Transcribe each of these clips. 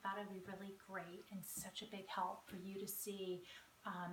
thought it would be really great and such a big help for you to see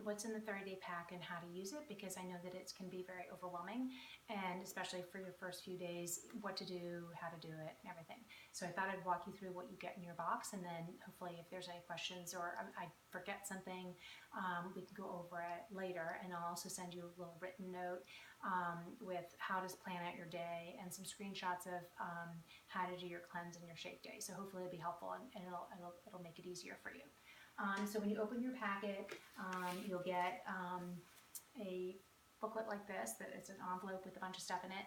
what's in the 30-day pack and how to use it, because I know that it can be very overwhelming, and especially for your first few days, what to do, how to do it, and everything. So I thought I'd walk you through what you get in your box, and then hopefully if there's any questions or I forget something, we can go over it later, and I'll also send you a little written note with how to plan out your day and some screenshots of how to do your cleanse and your shake day. So hopefully it'll be helpful, and it'll make it easier for you. So when you open your packet, you'll get a booklet like this, that it's an envelope with a bunch of stuff in it,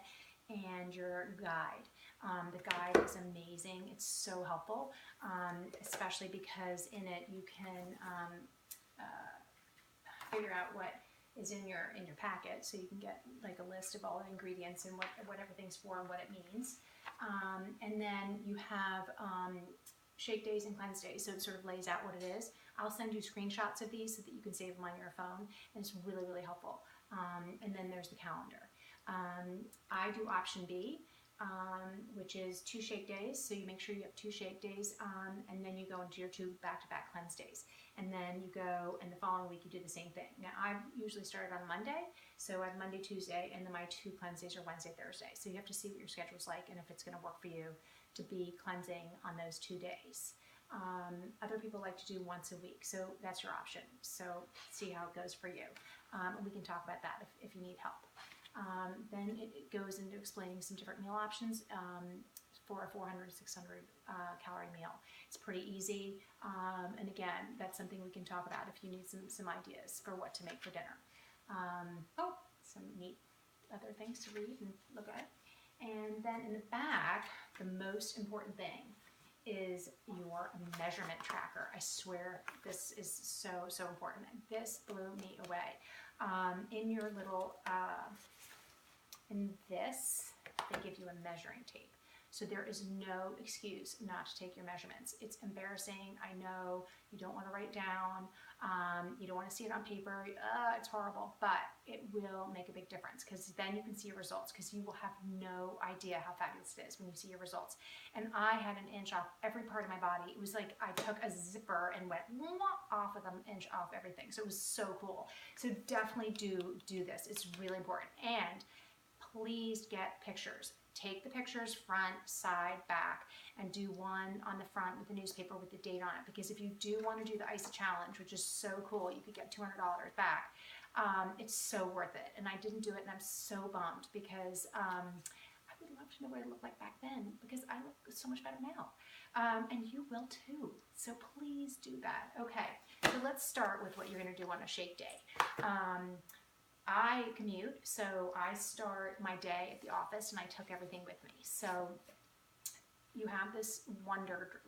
and your guide. The guide is amazing. It's so helpful, especially because in it you can figure out what is in your packet, so you can get like a list of all the ingredients and what everything's for and what it means. And then you have shake days and cleanse days, so it sort of lays out what it is. I'll send you screenshots of these so that you can save them on your phone, and it's really, really helpful. And then there's the calendar. I do option B, which is 2 shake days, so you make sure you have 2 shake days, and then you go into your 2 back-to-back cleanse days. And then you go, and the following week you do the same thing. Now, I usually start on Monday, so I have Monday, Tuesday, and then my 2 cleanse days are Wednesday, Thursday. So you have to see what your schedule's like and if it's going to work for you to be cleansing on those 2 days. Other people like to do once a week, so that's your option. So see how it goes for you. And we can talk about that if you need help. Then it goes into explaining some different meal options for a 400 to 600 calorie meal. It's pretty easy, and again, that's something we can talk about if you need some ideas for what to make for dinner. Some neat other things to read and look at. And then in the back, the most important thing is your measurement tracker. I swear this is so important. This blew me away. In your little, in this, they give you a measuring tape. So there is no excuse not to take your measurements. It's embarrassing. I know you don't want to write down. You don't want to see it on paper. It's horrible, but it will make a big difference, because then you can see your results, because you will have no idea how fabulous it is when you see your results. And I had an inch off every part of my body. It was like I took a zipper and went off with an inch off everything. So it was so cool. So definitely do this. It's really important. And please get pictures. Take the pictures front, side, back, and do one on the front with the newspaper with the date on it. Because if you do want to do the ISA challenge, which is so cool, you could get $200 back. It's so worth it. And I didn't do it, and I'm so bummed, because I would love to know what I looked like back then, because I look so much better now. And you will too. So please do that. Okay, so let's start with what you're going to do on a shake day. I commute, so I start my day at the office, and I took everything with me. So you have this wonder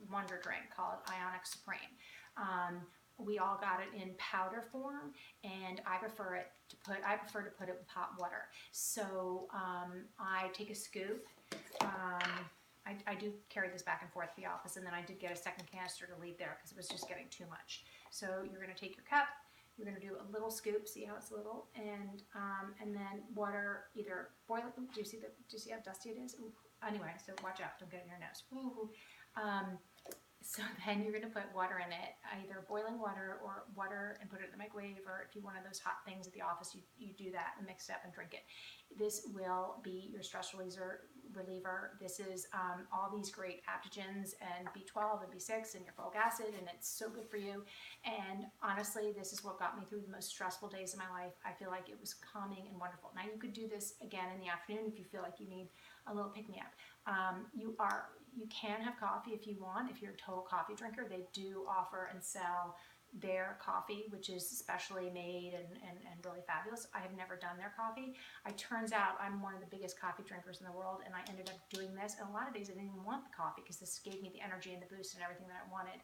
drink called Isagenix Supreme. We all got it in powder form, and I prefer to put it with hot water. So I take a scoop. I do carry this back and forth to the office, and then I did get a second canister to leave there because it was just getting too much. So you're going to take your cup. You're going to do a little scoop, see how it's little, and then water, either boil it. Do you see how dusty it is? Ooh. Anyway, so watch out, don't get it in your nose. Ooh. So then you're going to put water in it, either boiling water or water, and put it in the microwave, or if you want one of those hot things at the office, you do that and mix it up and drink it. This will be your stress reliever. This is all these great adaptogens and B12 and B6 and your folic acid, and it's so good for you. And honestly, this is what got me through the most stressful days of my life. I feel like it was calming and wonderful. Now you could do this again in the afternoon if you feel like you need a little pick-me-up. You can have coffee if you want. If you're a total coffee drinker, they do offer and sell their coffee, which is specially made and really fabulous. I have never done their coffee. It turns out I'm one of the biggest coffee drinkers in the world, and I ended up doing this. And a lot of days I didn't even want the coffee, because this gave me the energy and the boost and everything that I wanted.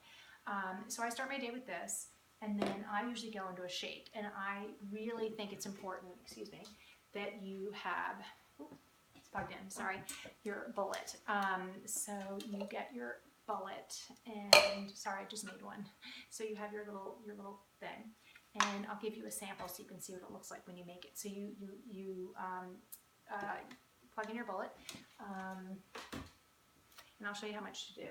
So I start my day with this, and then I usually go into a shake. And I really think it's important, that you have, plugged in, sorry, your bullet. So you get your bullet, and sorry, I just made one. So you have your little thing, and I'll give you a sample so you can see what it looks like when you make it. So you plug in your bullet, and I'll show you how much to do.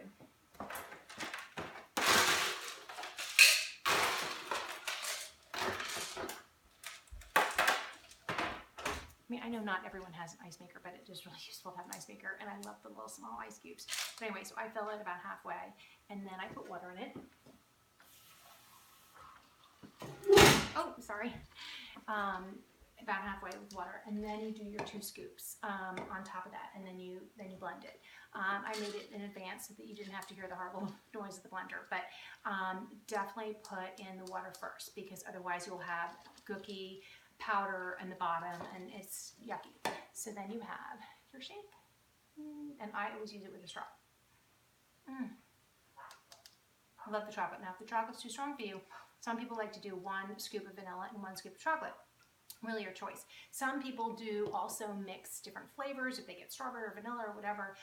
mean, I know not everyone has an ice maker, but it is really useful to have an ice maker, and I love the little small ice cubes. But anyway, so I fill it about halfway, and then I put water in it. Oh, sorry. About halfway with water, and then you do your 2 scoops on top of that, and then you blend it. I made it in advance so that you didn't have to hear the horrible noise of the blender, but definitely put in the water first, because otherwise you'll have gooky powder in the bottom and it's yucky. So then you have your shake, and I always use it with a straw. I love the chocolate. Now if the chocolate's too strong for you, some people like to do 1 scoop of vanilla and 1 scoop of chocolate. Really your choice. Some people do also mix different flavors if they get strawberry or vanilla or whatever,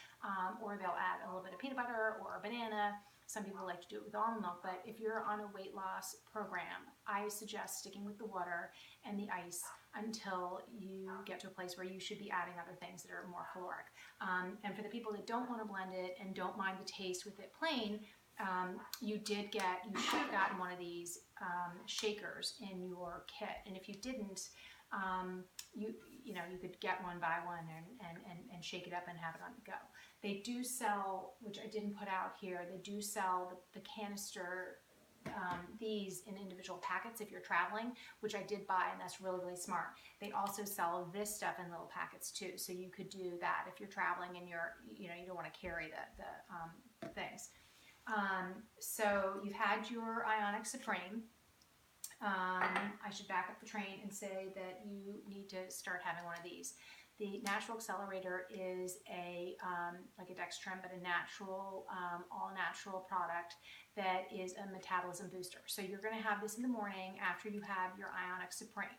or they'll add a little bit of peanut butter or a banana. Some people like to do it with almond milk, but if you're on a weight loss program, I suggest sticking with the water and the ice until you get to a place where you should be adding other things that are more caloric. And for the people that don't want to blend it and don't mind the taste with it plain, you should have gotten one of these shakers in your kit, and if you didn't, you could get one, buy one, and shake it up and have it on the go. They do sell, which I didn't put out here, they do sell the canister, these in individual packets if you're traveling, which I did buy, and that's really, really smart. They also sell this stuff in little packets too, so you could do that if you're traveling and you don't want to carry the things. So you've had your Ionic Supreme. I should back up the train and say that you need to start having one of these. The Natural Accelerator is like a dextrin, but a natural, all natural product that is a metabolism booster. So you're going to have this in the morning after you have your Ionic Supreme.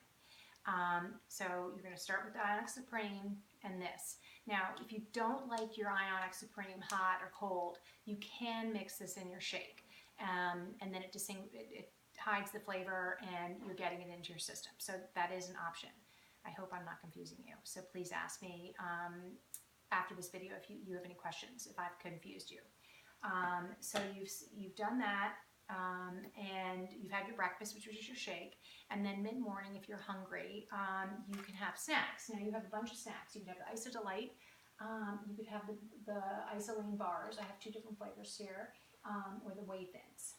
So you're going to start with the Ionic Supreme and this. Now, if you don't like your Ionic Supreme hot or cold, you can mix this in your shake, and then it hides the flavor and you're getting it into your system. So that is an option. I hope I'm not confusing you. So please ask me after this video if you have any questions, if I've confused you. So you've done that, and you've had your breakfast, which was your shake, and then mid-morning, if you're hungry, you can have snacks. Now you have a bunch of snacks. You can have the Iso Delight, you could have the Isoline bars. I have 2 different flavors here, or the Whey Thins.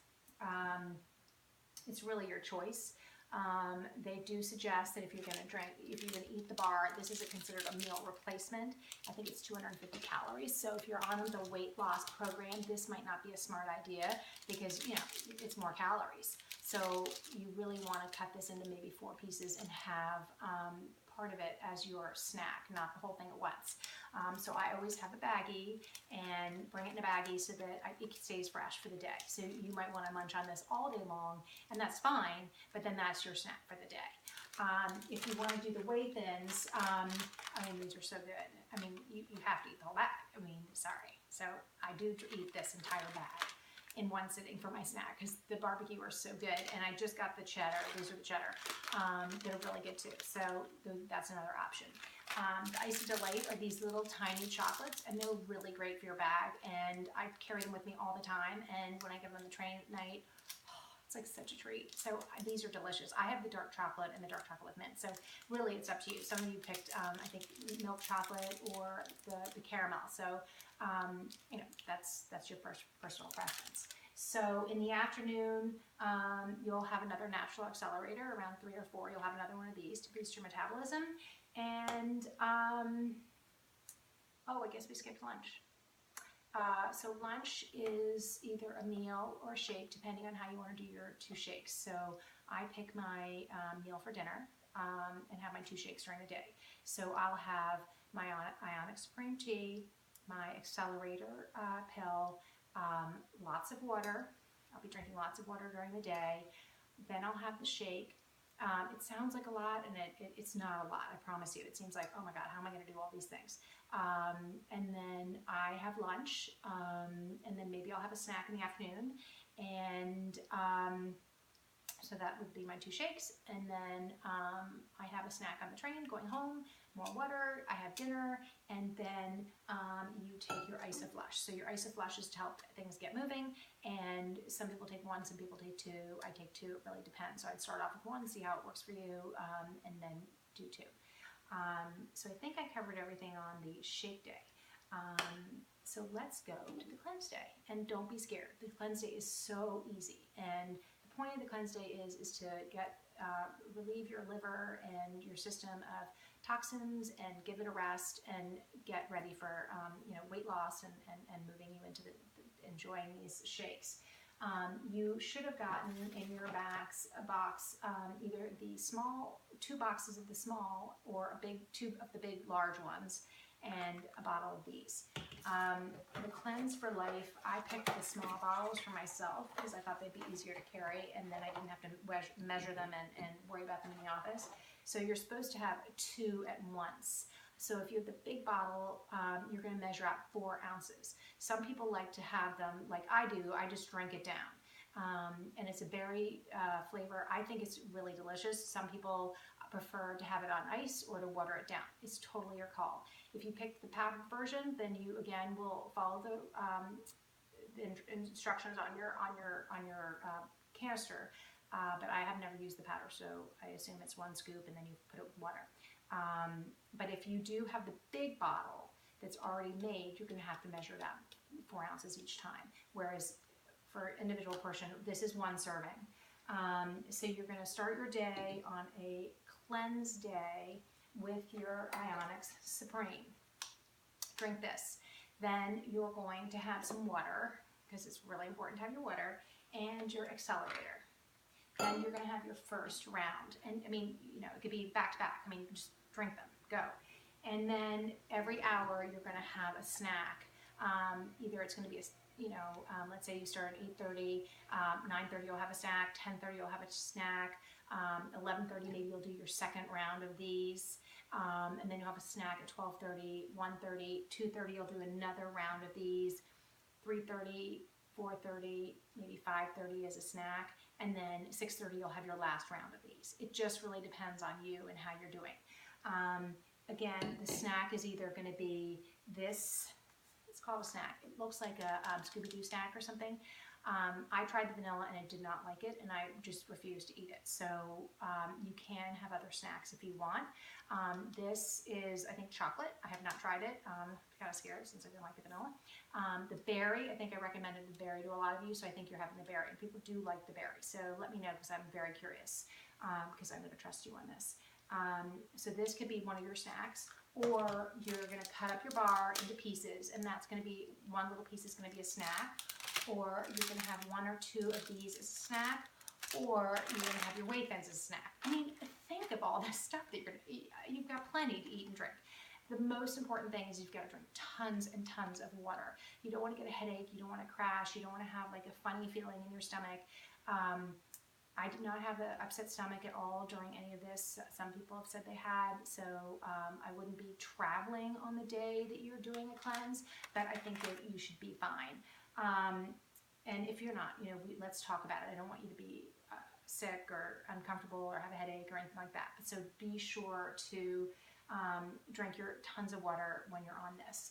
It's really your choice. They do suggest that if you're going to eat the bar, this is considered a meal replacement. I think it's 250 calories. So if you're on the weight loss program, this might not be a smart idea because, it's more calories. So you really want to cut this into maybe 4 pieces and have part of it as your snack, not the whole thing at once. So I always have a baggie and bring it in a baggie so that it stays fresh for the day. So you might want to munch on this all day long, and that's fine, but then that's your snack for the day. If you want to do the Whey Thins, these are so good. You have to eat the whole bag. Sorry. So I do eat this entire bag in one sitting for my snack because the barbecue are so good, and I just got the cheddar. These are the cheddar. They're really good too, so that's another option. The Iso Delight are these little tiny chocolates, and they're really great for your bag, and I carry them with me all the time, and when I get them on the train at night, it's like such a treat. So these are delicious. I have the dark chocolate and the dark chocolate with mint, so really it's up to you. Some of you picked, I think, milk chocolate or the caramel, so that's your personal preference. So in the afternoon, you'll have another Natural Accelerator around 3 or 4. You'll have another one of these to boost your metabolism. And I guess we skipped lunch. So lunch is either a meal or a shake, depending on how you want to do your 2 shakes. So I pick my meal for dinner and have my 2 shakes during the day. So I'll have my Ionic Supreme Tea, my Accelerator pill, lots of water. I'll be drinking lots of water during the day. Then I'll have the shake. It sounds like a lot, and it's not a lot, I promise you. It seems like, oh my God, how am I going to do all these things? And then I have lunch, and then maybe I'll have a snack in the afternoon, and so that would be my 2 shakes, and then I have a snack on the train going home, more water, I have dinner, and then you take your Isoflush. So your Isoflush is to help things get moving, and some people take 1, some people take 2, I take 2, it really depends. So I'd start off with 1, see how it works for you, and then do 2. So I think I covered everything on the shake day. So let's go to the cleanse day, and don't be scared. The cleanse day is so easy, and the point of the cleanse day is to get relieve your liver and your system of toxins and give it a rest and get ready for weight loss and moving you into enjoying these shakes. You should have gotten in your box either the small 2 boxes of the small or a big 2 of the big large ones and a bottle of these. The Cleanse for Life, I picked the small bottles for myself because I thought they'd be easier to carry, and then I didn't have to measure them and worry about them in the office. So you're supposed to have 2 at once. So if you have the big bottle, you're going to measure out 4 ounces. Some people like to have them like I do. I just drink it down. And it's a berry flavor. I think it's really delicious. Some people prefer to have it on ice or to water it down. It's totally your call. If you pick the powdered version, then you again will follow the instructions on your canister. But I have never used the powder, so I assume it's 1 scoop and then you put it with water. But if you do have the big bottle that's already made, you're going to have to measure it out 4 ounces each time. Whereas for individual portion, this is 1 serving. So you're going to start your day on a cleanse day with your Isagenix Supreme. Drink this. Then you're going to have some water, because it's really important to have your water, and your accelerator. Then you're going to have your first round. And I mean, it could be back to back. I mean, just drink them, go. And then every hour you're going to have a snack. Either it's going to be let's say you start at 8:30, 9:30 you'll have a snack, 10:30 you'll have a snack, 11:30 maybe you'll do your second round of these, and then you'll have a snack at 12:30, 1:30, 2:30 you'll do another round of these, 3:30, 4:30, maybe 5:30 as a snack, and then 6:30 you'll have your last round of these. It just really depends on you and how you're doing. Again, the snack is either going to be this. It's called a snack. It looks like a Scooby-Doo snack or something. I tried the vanilla and I did not like it, and I just refused to eat it. So you can have other snacks if you want. This is, I think, chocolate. I have not tried it. I'm kind of scared since I didn't like the vanilla. The berry, I think I recommended the berry to a lot of you, so I think you're having the berry. And people do like the berry, so let me know because I'm very curious because I'm going to trust you on this. So this could be one of your snacks, or you're going to cut up your bar into pieces, and that's going to be, 1 little piece is going to be a snack, or you're going to have 1 or 2 of these as a snack, or you're going to have your wafer as a snack. I mean, think of all this stuff that you're going to eat. You've got plenty to eat and drink. The most important thing is you've got to drink tons and tons of water. You don't want to get a headache. You don't want to crash. You don't want to have like a funny feeling in your stomach. I did not have an upset stomach at all during any of this. Some people have said they had, so I wouldn't be traveling on the day that you're doing a cleanse, but I think that you should be fine. And if you're not, let's talk about it. I don't want you to be sick or uncomfortable or have a headache or anything like that. So be sure to drink your tons of water when you're on this.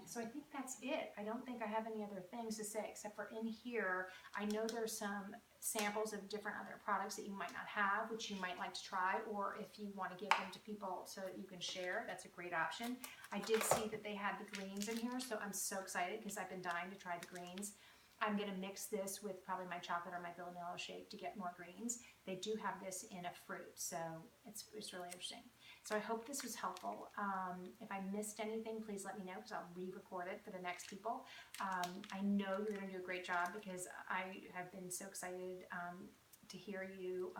So I think that's it. I don't think I have any other things to say except for in here, I know there's some samples of different other products that you might not have, which you might like to try, or if you want to give them to people so that you can share, that's a great option. I did see that they had the greens in here, so I'm so excited because I've been dying to try the greens. I'm going to mix this with probably my chocolate or my vanilla shake to get more greens. They do have this in a fruit, so it's really interesting. So I hope this was helpful. If I missed anything, please let me know because I'll re-record it for the next people. I know you're going to do a great job because I have been so excited to hear you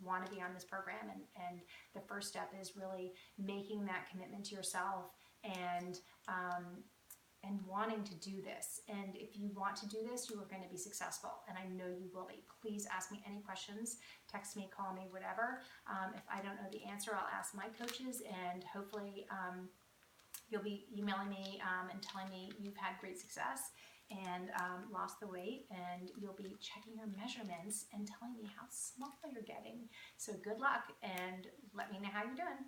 want to be on this program. And the first step is really making that commitment to yourself and wanting to do this. And if you want to do this, you are going to be successful. And I know you will be. Please ask me any questions, text me, call me, whatever. If I don't know the answer, I'll ask my coaches, and hopefully you'll be emailing me and telling me you've had great success and lost the weight, and you'll be checking your measurements and telling me how small you're getting. So good luck, and let me know how you're doing.